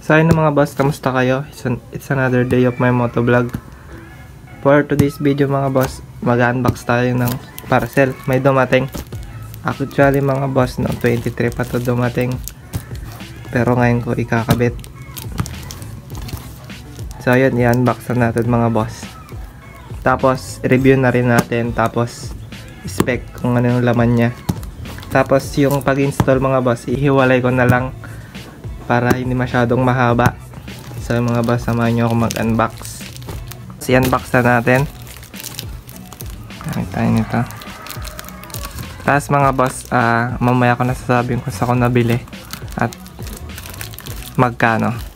So ayun mga boss, kamusta kayo? It's another day of my motovlog. For today's video mga boss, mag-unbox tayo ng parcel. May dumating. Actually mga boss, noong 23 pa to dumating. Pero ngayon ko ikakabit. So ayun, i-unbox na natin mga boss. Tapos review na rin natin. Tapos spec kung ano yung laman niya. Tapos yung pag-install mga boss, ihiwalay ko na lang para hindi masyadong mahaba. So mga boss, samahan nyo ako mag-unbox. So i-unbox na natin. Nakita tayo nito. Tapos mga boss, mamaya ko nasasabihin kung saan ko nabili at magkano.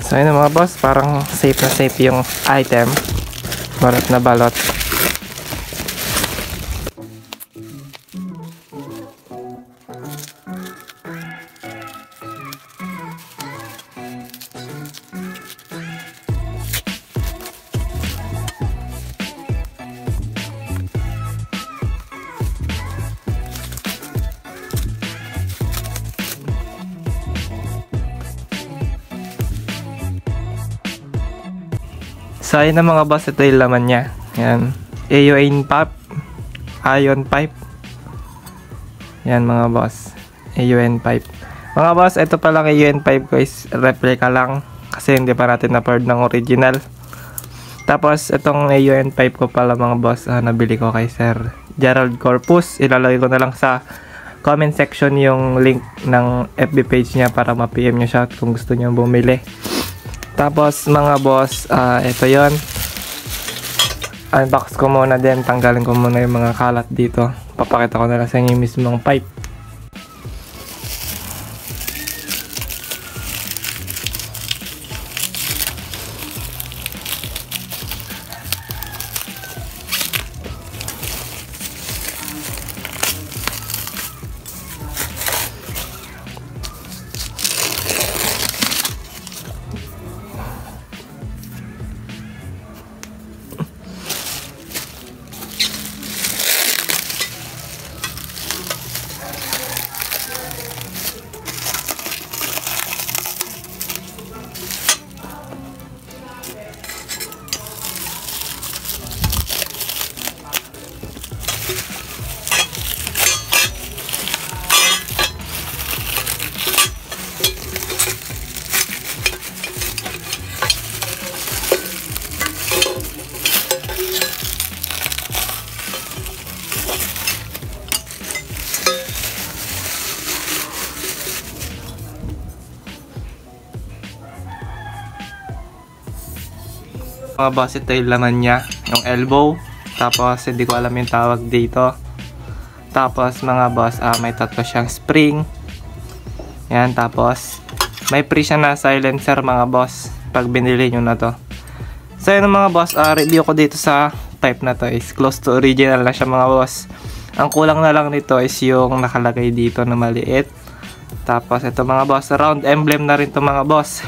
So yun mga boss, parang safe na safe yung item. Balot na balot. So ayun na mga boss, ito yung laman niya. Yan, ion pipe. Yan mga boss, AUN pipe. Mga boss, ito palang AUN pipe ko is replica lang kasi hindi pa natin na-paired ng original. Tapos itong AUN pipe ko pala mga boss, nabili ko kay Sir Gerald Corpus. Ilalagay ko na lang sa comment section yung link ng FB page niya para ma-PM nyo siya kung gusto nyo bumili. Tapos mga boss, ito yon. Unbox ko muna din, tanggalin ko muna yung mga kalat dito. Papakita ko na lang sa inyo yung mismong pipe. Mga boss, ito yung laman niya, yung elbow. Tapos hindi ko alam yung tawag dito. Tapos mga boss, may tatlo siyang spring. Yan, tapos may free siya na silencer mga boss pag binili nyo na to. So yun mga boss, review ko dito sa type na to is close to original na siya mga boss. Ang kulang na lang nito is yung nakalagay dito na maliit. Tapos ito mga boss, round emblem na rin to mga boss.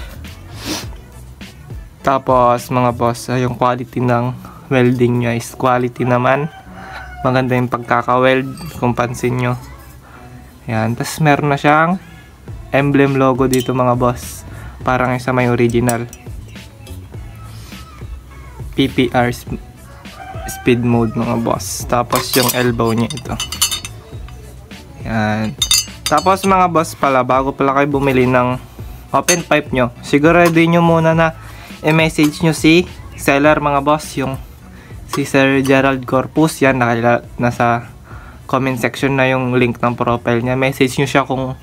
Tapos mga boss, yung quality ng welding niya is quality naman. Maganda yung pagkaka-weld kung pansin nyo. Yan, tapos meron na siyang emblem logo dito mga boss. Parang isa may original. PPR speed mode mga boss. Tapos yung elbow niya ito. Yan. Tapos mga boss pala, bago pala kayo bumili ng open pipe nyo, sigurado nyo muna na i-message nyo si seller mga boss, yung si Sir Gerald Corpus. Yan, nasa comment section na yung link ng profile niya. Message nyo siya kung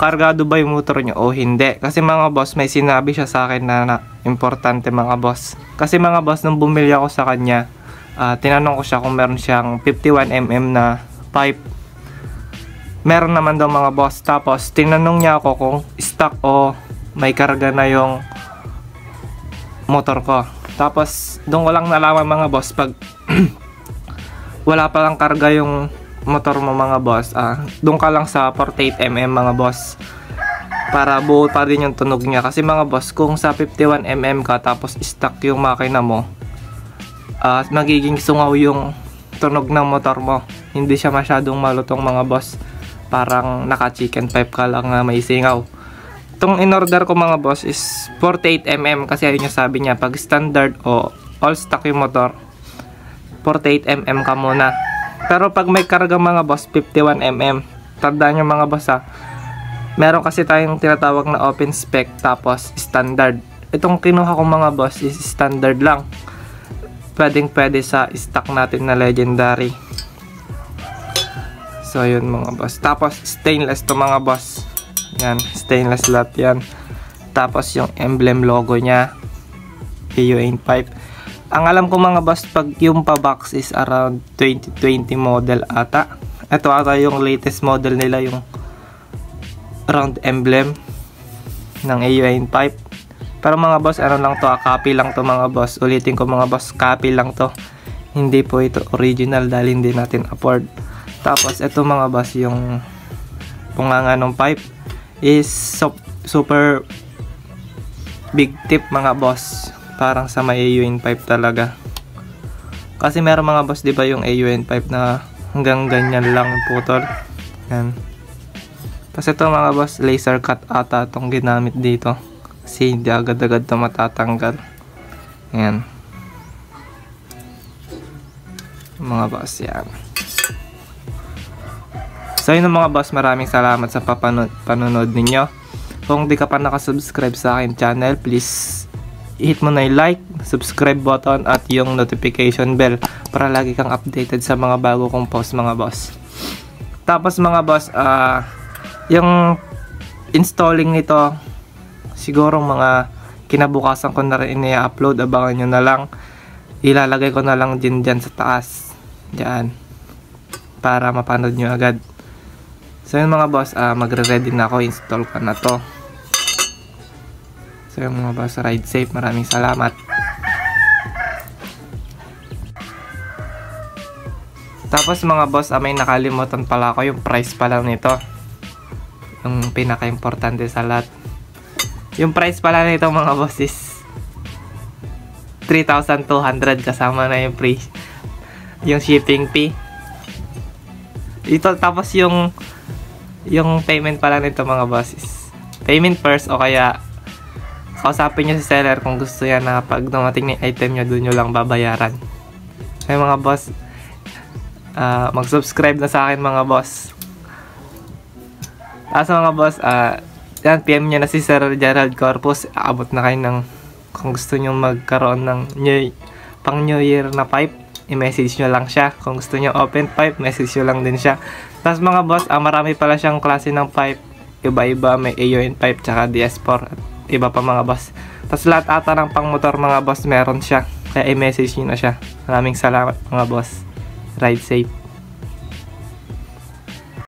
kargado ba yung motor nyo o hindi. Kasi mga boss, may sinabi siya sa akin na importante mga boss. Kasi mga boss, nung bumili ako sa kanya, tinanong ko siya kung meron siyang 51mm na pipe. Meron naman daw mga boss. Tapos tinanong niya ako kung stock o may karga na yung motor ko. Tapos doon ko lang nalaman mga boss, pag wala pa lang karga yung motor mo mga boss, doon ka lang sa 48mm mga boss, para buo pa din yung tunog niya. Kasi mga boss, kung sa 51mm ka tapos stock yung makina mo, magiging sungaw yung tunog ng motor mo. Hindi siya masyadong malutong mga boss, parang naka chicken pipe ka lang na may singaw. Itong in-order ko mga boss is 48mm, kasi ayun yung sabi niya, pag standard o all stock yung motor, 48mm ka muna. Pero pag may karga mga boss, 51mm. Tandaan nyo mga boss meron kasi tayong tinatawag na open spec tapos standard. Itong kinuha ko mga boss is standard lang. Pwedeng pwede sa stock natin na legendary. So yun mga boss. Tapos stainless to mga boss. Yan, stainless lahat yan. Tapos yung emblem logo nya, AU85. Ang alam ko mga boss, pag yung pa-box is around 2020 model ata. Ito ata yung latest model nila, yung round emblem ng AU85. Pero mga boss, ano lang to, copy lang to mga boss. Ulitin ko mga boss, copy lang to. Hindi po ito original dahil hindi natin afford. Tapos ito mga boss, yung punganga ng pipe is super big tip mga boss. Parang sa may AUN pipe talaga. Kasi meron mga boss, di ba yung AUN pipe na hanggang ganyan lang putol. Yan. Tapos ito mga boss, laser cut ata itong ginamit dito. Kasi hindi agad-agad ito matatanggal. Yan. Mga boss, yan. So yun mga boss, maraming salamat sa panonood ninyo. Kung di ka pa nakasubscribe sa akin channel, please hit mo na yung like, subscribe button at yung notification bell para lagi kang updated sa mga bago kong post mga boss. Tapos mga boss, yung installing nito, siguro mga kinabukasan ko na rin i-upload. Abangan nyo na lang. Ilalagay ko na lang din dyan sa taas. Dyan. Para mapanood nyo agad. So yun mga boss, magre-ready na ako. Install ko na to. So yung mga boss, ride safe. Maraming salamat. Tapos mga boss, may nakalimutan pala ako. Yung price pala nito. Yung pinaka-importante sa lahat. Yung price pala nito mga boss is 3,200 kasama na yung free. Yung shipping fee. Ito, tapos yung payment pala nito mga boss is payment first, o kaya kausapin nyo si seller kung gusto yan na pag dumating na item nyo, doon nyo lang babayaran. Ay mga boss, mag-subscribe na sa akin mga boss. Asa mga boss, yan, PM nyo na si Sir Gerald Corpus. Aabot na kayo ng, kung gusto nyo magkaroon ng pang New Year na pipe, i-message nyo lang siya. Kung gusto nyo open pipe, message nyo lang din siya. Tapos mga boss, marami pala siyang klase ng pipe. Iba-iba, may AUN pipe, tsaka DS4, at iba pa mga boss. Tapos lahat ata ng pang motor mga boss meron siya. Kaya i-message nyo na siya. Maraming salamat mga boss. Ride safe.